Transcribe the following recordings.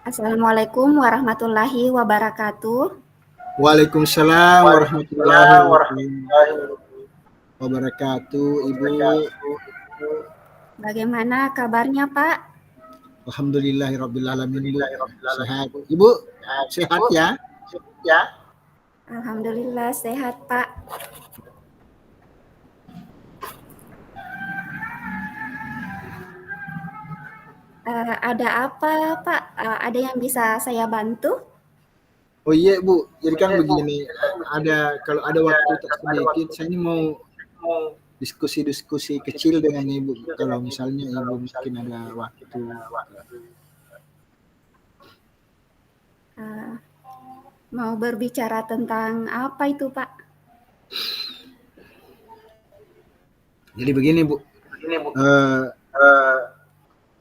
Assalamualaikum warahmatullahi wabarakatuh. Waalaikumsalam warahmatullahi wabarakatuh, Ibu. Bagaimana kabarnya, Pak? Alhamdulillahirabbil alamin, Bu. Sehat. Ibu sehat ya? Alhamdulillah sehat, Pak. Ada apa, Pak? Ada yang bisa saya bantu? Oh iya, Bu. Jadi kan begini, kalau ada waktu tak sedikit, saya ini mau diskusi-diskusi kecil dengan Ibu. Kalau misalnya Ibu mungkin ada waktu. Mau berbicara tentang apa itu, Pak? Jadi begini, Bu.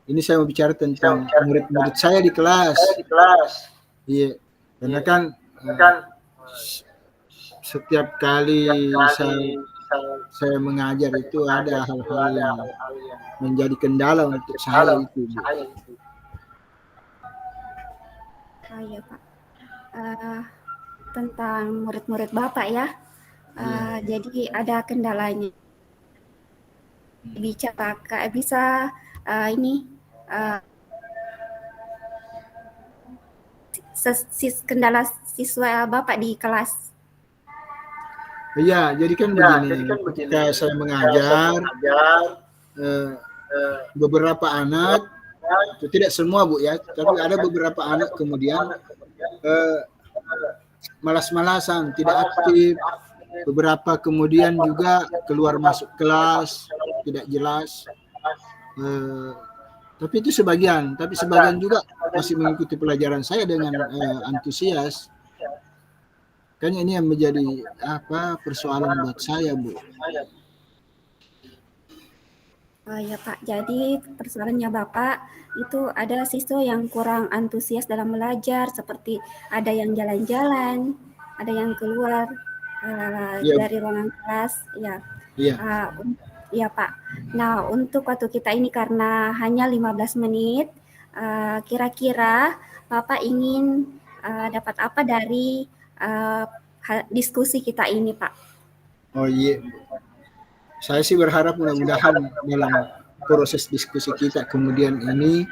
Ini saya mau bicara tentang murid-murid saya di kelas. Iya, karena kan setiap kali saya mengajar itu ada hal-hal yang menjadi kendala untuk saya itu, Bu. Oh iya, Pak. Tentang murid-murid Bapak ya. Jadi ada kendalanya. Bicara bisa kendala siswa Bapak di kelas. Iya, jadi kan begini, ketika saya mengajar, beberapa anak, itu tidak semua, Bu ya, tapi ada beberapa anak kemudian malas-malasan, tidak aktif, beberapa kemudian juga keluar masuk kelas, tidak jelas. Tapi itu sebagian, tapi sebagian juga masih mengikuti pelajaran saya dengan antusias. Kan ini yang menjadi persoalan buat saya, Bu. Oh ya Pak, jadi persoalannya Bapak itu ada siswa yang kurang antusias dalam belajar, seperti ada yang jalan-jalan, ada yang keluar dari ruangan kelas, ya. Ya Pak. Nah, untuk waktu kita ini karena hanya 15 menit, kira-kira Bapak ingin dapat apa dari diskusi kita ini, Pak? Oh iya. Saya sih berharap mudah-mudahan dalam proses diskusi kita kemudian ini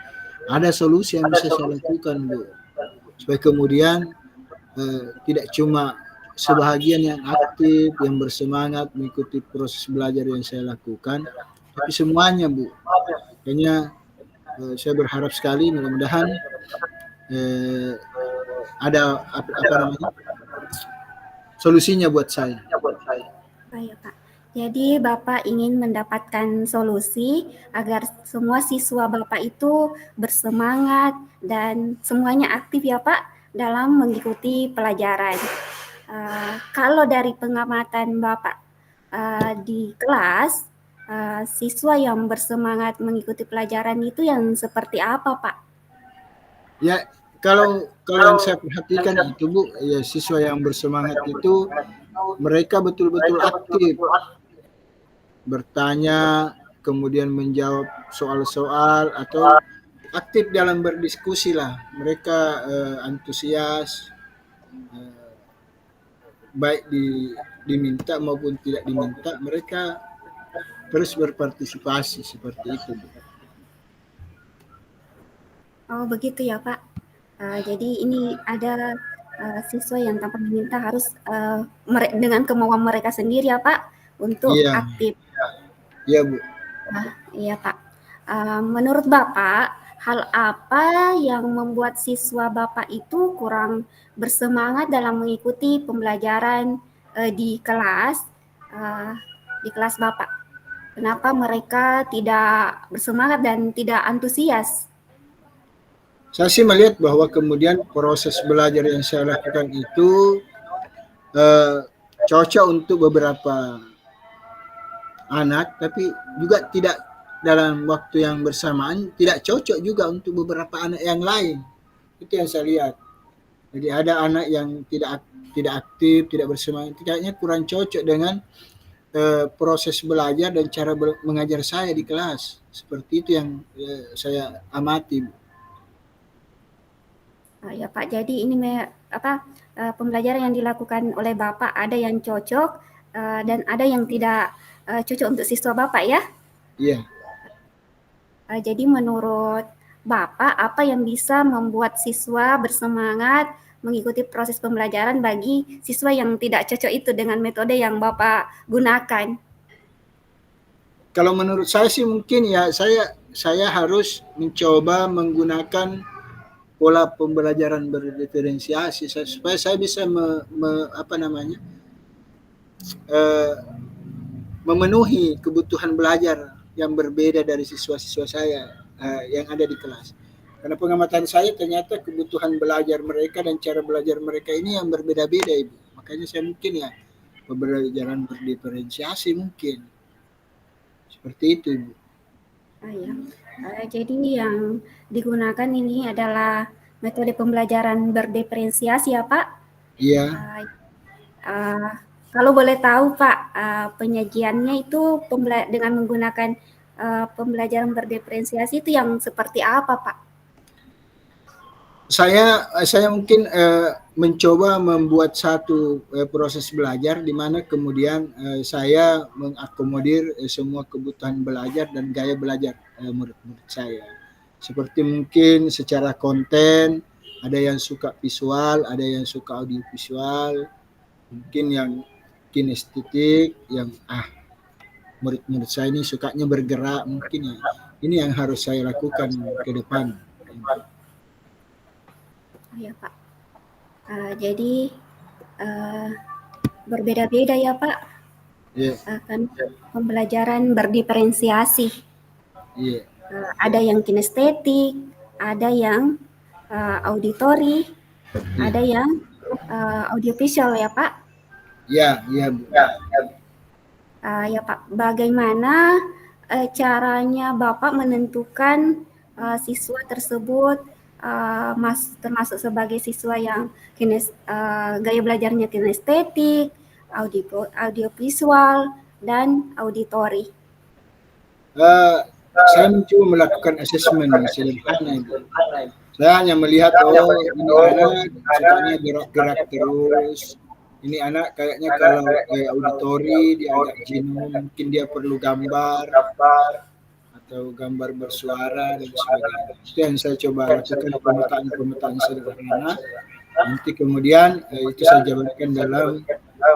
ada solusi yang bisa saya lakukan, Bu. Supaya kemudian tidak cuma sebahagian yang aktif, yang bersemangat mengikuti proses belajar yang saya lakukan, tapi semuanya, Bu. Kayaknya saya berharap sekali mudah-mudahan ada solusinya buat saya. Baik, Pak. Jadi Bapak ingin mendapatkan solusi agar semua siswa Bapak itu bersemangat dan semuanya aktif ya Pak dalam mengikuti pelajaran. Kalau dari pengamatan Bapak di kelas, siswa yang bersemangat mengikuti pelajaran itu yang seperti apa, Pak? Ya, kalau yang saya perhatikan itu, Bu, ya siswa yang bersemangat itu mereka betul-betul aktif, bertanya, kemudian menjawab soal-soal atau aktif dalam berdiskusi lah. Mereka antusias, baik diminta maupun tidak diminta, mereka terus berpartisipasi seperti itu. Oh begitu ya Pak. Jadi ini ada siswa yang tanpa diminta harus dengan kemauan mereka sendiri ya Pak untuk aktif. Iya Bu. Iya Pak. Menurut Bapak, hal apa yang membuat siswa Bapak itu kurang bersemangat dalam mengikuti pembelajaran di kelas Bapak? Kenapa mereka tidak bersemangat dan tidak antusias? Saya sih melihat bahwa kemudian proses belajar yang saya lakukan itu cocok untuk beberapa anak, tapi juga tidak dalam waktu yang bersamaan, tidak cocok juga untuk beberapa anak yang lain. Itu yang saya lihat. Jadi ada anak yang tidak aktif, tidak bersemangat, kayaknya kurang cocok dengan proses belajar dan cara mengajar saya di kelas. Seperti itu yang saya amati. Ya Pak, jadi ini pembelajaran yang dilakukan oleh Bapak ada yang cocok dan ada yang tidak cocok untuk siswa Bapak ya. Iya. Jadi menurut Bapak, apa yang bisa membuat siswa bersemangat mengikuti proses pembelajaran bagi siswa yang tidak cocok itu dengan metode yang Bapak gunakan? Kalau menurut saya sih mungkin ya saya harus mencoba menggunakan pola pembelajaran berdiferensiasi supaya saya bisa eh, memenuhi kebutuhan belajar yang berbeda dari siswa-siswa saya yang ada di kelas. Karena pengamatan saya ternyata kebutuhan belajar mereka dan cara belajar mereka ini yang berbeda-beda, Ibu. Makanya saya mungkin ya pembelajaran berdiferensiasi mungkin. Seperti itu, Ibu. Ya. Jadi yang digunakan ini adalah metode pembelajaran berdiferensiasi ya Pak. Iya. Uh, kalau boleh tahu Pak, penyajiannya itu dengan menggunakan pembelajaran berdiferensiasi itu yang seperti apa Pak? Saya mungkin mencoba membuat satu proses belajar di mana kemudian saya mengakomodir semua kebutuhan belajar dan gaya belajar murid-murid saya. Seperti mungkin secara konten, ada yang suka visual, ada yang suka audiovisual, mungkin yang kinestetik, yang murid-murid saya ini sukanya bergerak, mungkin ya. Ini yang harus saya lakukan ke depan. Ya Pak. Jadi berbeda-beda ya Pak. Yeah. Kan pembelajaran berdiferensiasi. Yeah. Ada yang kinestetik, ada yang auditori, ada yang audiovisual ya Pak. Ya, ya Bu. Ya Pak, bagaimana caranya Bapak menentukan siswa tersebut termasuk sebagai siswa yang gaya belajarnya kinestetik, audiovisual, dan auditori? Saya mencoba melakukan asesmen sederhana itu. Saya hanya melihat ini anak sukanya gerak-gerak terus. Ini anak kayaknya kalau auditori dia agak jenuh, mungkin dia perlu gambar atau gambar bersuara dan sebagainya. Itu yang saya coba lakukan pemetaan sederhana. Nanti kemudian itu saya jabarkan dalam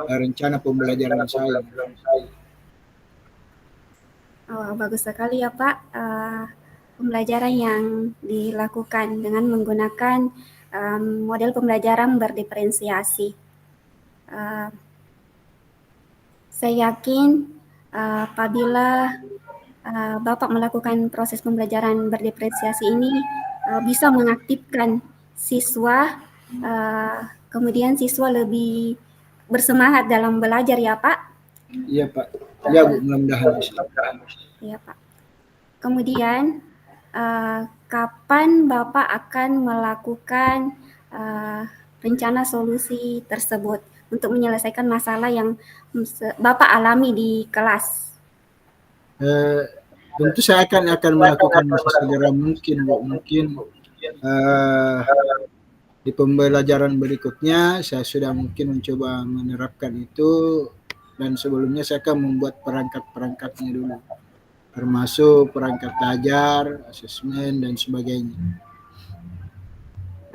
rencana pembelajaran saya. Bagus sekali ya Pak. Pembelajaran yang dilakukan dengan menggunakan model pembelajaran berdiferensiasi. Saya yakin apabila Bapak melakukan proses pembelajaran berdiferensiasi ini bisa mengaktifkan siswa, kemudian siswa lebih bersemangat dalam belajar ya Pak. Iya Pak. Ya Bu, mudah-mudahan bisa. Iya Pak. Kemudian kapan Bapak akan melakukan rencana solusi tersebut untuk menyelesaikan masalah yang Bapak alami di kelas? Tentu saya akan melakukan sesegera mungkin Bu. Mungkin di pembelajaran berikutnya saya sudah mungkin mencoba menerapkan itu, dan sebelumnya saya akan membuat perangkat-perangkatnya dulu, termasuk perangkat ajar, asesmen, dan sebagainya.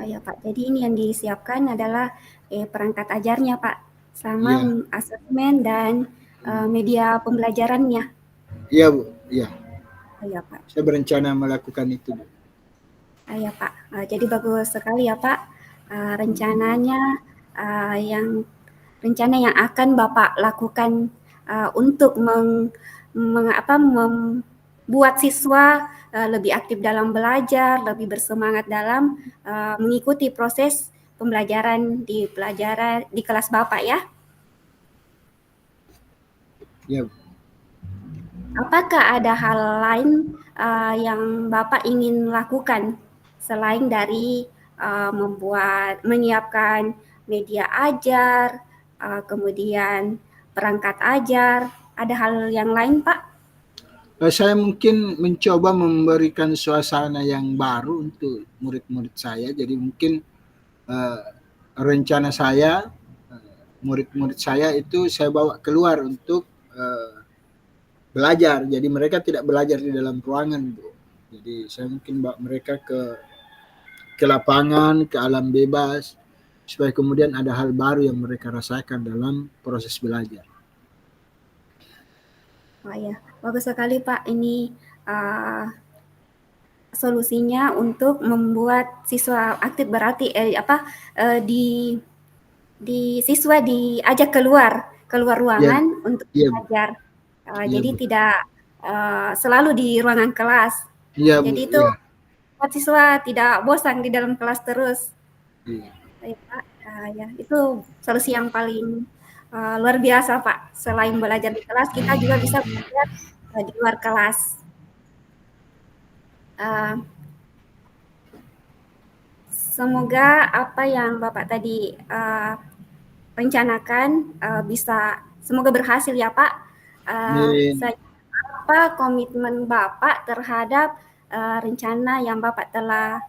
Ya Pak, jadi ini yang disiapkan adalah perangkat ajarnya Pak, sama asesmen dan media pembelajarannya. Iya Bu, iya. Ya Pak. Saya berencana melakukan itu Bu. Ya Pak, jadi bagus sekali ya Pak rencananya rencana yang akan Bapak lakukan untuk membuat siswa lebih aktif dalam belajar, lebih bersemangat dalam mengikuti proses pembelajaran di kelas Bapak ya. Ya. Apakah ada hal lain yang Bapak ingin lakukan selain dari menyiapkan media ajar, kemudian perangkat ajar, ada hal yang lain Pak? Saya mungkin mencoba memberikan suasana yang baru untuk murid-murid saya, jadi mungkin rencana saya, murid-murid saya itu saya bawa keluar untuk belajar. Jadi mereka tidak belajar di dalam ruangan, Bu. Jadi saya mungkin bawa mereka ke lapangan, ke alam bebas, supaya kemudian ada hal baru yang mereka rasakan dalam proses belajar. Oh ya, bagus sekali Pak. Ini solusinya untuk membuat siswa aktif, berarti di siswa diajak keluar Iya, ruangan untuk iya, Bu. belajar. Iya, Jadi Bu. tidak selalu di ruangan kelas. Iya, Bu. Jadi itu Iya. buat siswa tidak bosan di dalam kelas terus. Iya. Ya, Pak. Ya, itu solusi yang paling luar biasa, Pak. Selain belajar di kelas, kita juga bisa belajar di luar kelas. Semoga apa yang Bapak tadi rencanakan bisa semoga berhasil ya Pak. Apa komitmen Bapak terhadap rencana yang Bapak telah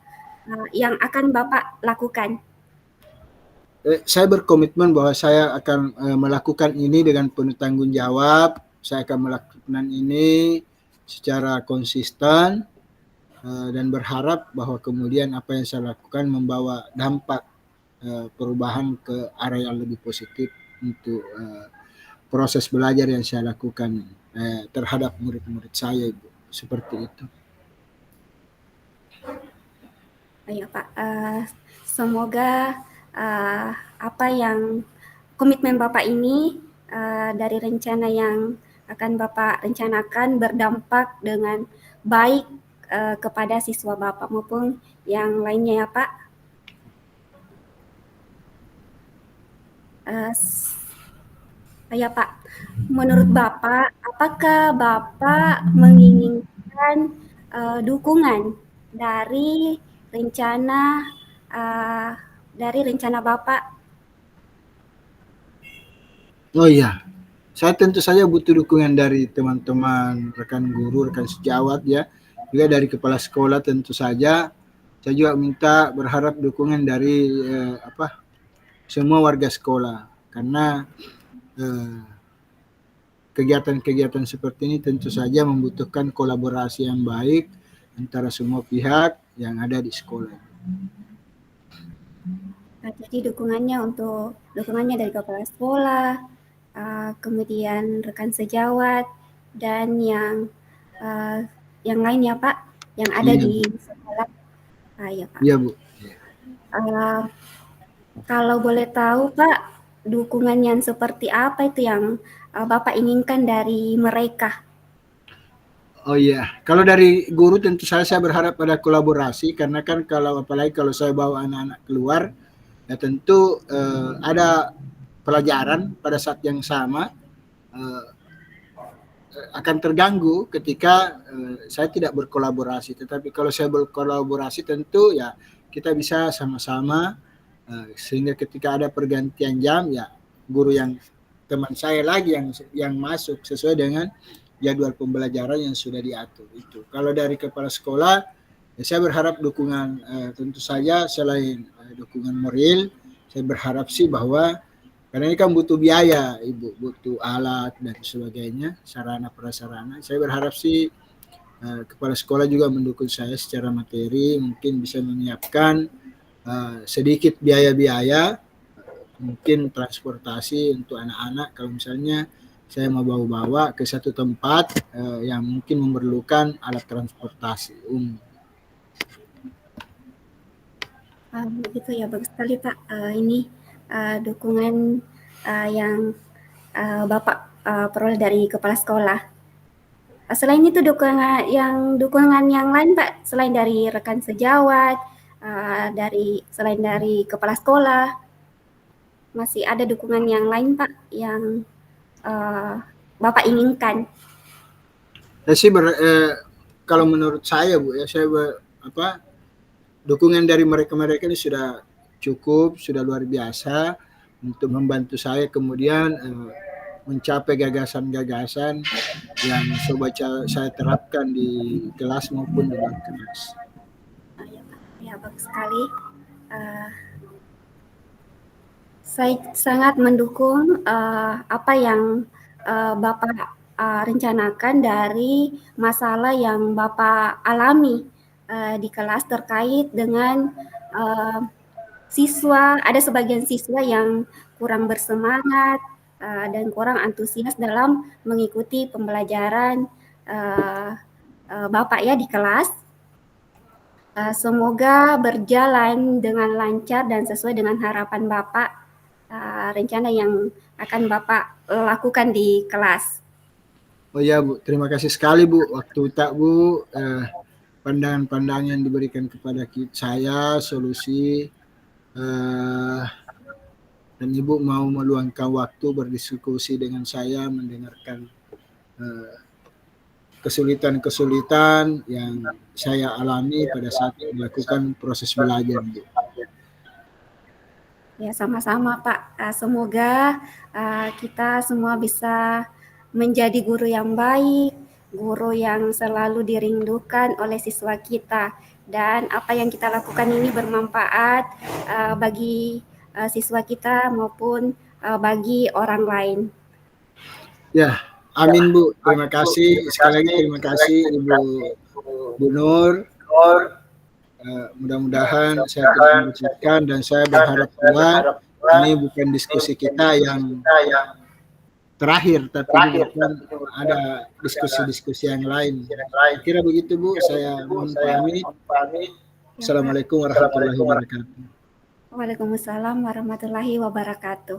yang akan Bapak lakukan? Saya berkomitmen bahwa saya akan melakukan ini dengan penuh tanggung jawab. Saya akan melakukan ini secara konsisten dan berharap bahwa kemudian apa yang saya lakukan membawa dampak perubahan ke arah yang lebih positif untuk proses belajar yang saya lakukan terhadap murid-murid saya, Ibu. Seperti itu. Ya Pak, semoga apa yang komitmen Bapak ini dari rencana yang akan Bapak rencanakan berdampak dengan baik kepada siswa Bapak maupun yang lainnya ya Pak. Ya Pak, menurut Bapak, apakah Bapak menginginkan dukungan dari rencana Bapak? Oh iya, saya tentu saja butuh dukungan dari teman-teman, rekan guru, rekan sejawat ya, juga dari kepala sekolah tentu saja. Saya juga minta berharap dukungan dari semua warga sekolah, karena kegiatan-kegiatan seperti ini tentu saja membutuhkan kolaborasi yang baik antara semua pihak yang ada di sekolah. Jadi dukungannya dari kepala sekolah, kemudian rekan sejawat, dan yang lain ya Pak, yang ada di sekolah. Ya Pak. Iya Bu. Kalau boleh tahu Pak, dukungan yang seperti apa itu yang Bapak inginkan dari mereka? Oh iya, kalau dari guru tentu saya berharap ada kolaborasi, karena kan apalagi kalau saya bawa anak-anak keluar, ya tentu ada pelajaran pada saat yang sama akan terganggu ketika saya tidak berkolaborasi. Tetapi kalau saya berkolaborasi tentu ya kita bisa sama-sama sehingga ketika ada pergantian jam ya guru yang teman saya lagi yang masuk sesuai dengan jadwal pembelajaran yang sudah diatur itu. Kalau dari kepala sekolah, ya saya berharap dukungan tentu saja selain dukungan moral, saya berharap sih bahwa karena ini kan butuh biaya, Ibu, butuh alat dan sebagainya, sarana prasarana. Saya berharap sih kepala sekolah juga mendukung saya secara materi, mungkin bisa menyiapkan sedikit biaya-biaya, mungkin transportasi untuk anak-anak kalau misalnya saya mau bawa-bawa ke satu tempat yang mungkin memerlukan alat transportasi umum. Begitu ya, bagus sekali Pak. Ini dukungan yang Bapak peroleh dari kepala sekolah. Selain itu dukungan yang lain Pak, selain dari rekan sejawat, selain dari kepala sekolah, masih ada dukungan yang lain Pak yang Bapak inginkan? Kalau menurut saya Bu ya, dukungan dari mereka ini sudah cukup, sudah luar biasa untuk membantu saya kemudian mencapai gagasan-gagasan yang coba saya terapkan di kelas maupun di luar kelas. Ya, bagus sekali. Saya sangat mendukung apa yang Bapak rencanakan dari masalah yang Bapak alami di kelas terkait dengan siswa, ada sebagian siswa yang kurang bersemangat dan kurang antusias dalam mengikuti pembelajaran Bapak ya di kelas. Semoga berjalan dengan lancar dan sesuai dengan harapan Bapak, rencana yang akan Bapak lakukan di kelas. Oh ya Bu, terima kasih sekali Bu. Waktu tak Bu, pandangan-pandangan yang diberikan kepada saya, solusi, dan Ibu mau meluangkan waktu berdiskusi dengan saya, mendengarkan kesulitan-kesulitan yang saya alami pada saat melakukan proses belajar Bu. Ya, sama-sama Pak. Semoga kita semua bisa menjadi guru yang baik, guru yang selalu dirindukan oleh siswa kita. Dan apa yang kita lakukan ini bermanfaat bagi siswa kita maupun bagi orang lain. Ya, amin Bu. Terima kasih. Sekali lagi terima kasih Ibu Bu Nur. Mudah-mudahan saya tidak merepotkan dan saya berharap pula ini bukan diskusi kita yang terakhir, tapi juga ada diskusi-diskusi yang lain. Kira begitu Bu, saya mohon pamit. Assalamualaikum warahmatullahi wabarakatuh. Waalaikumsalam warahmatullahi wabarakatuh.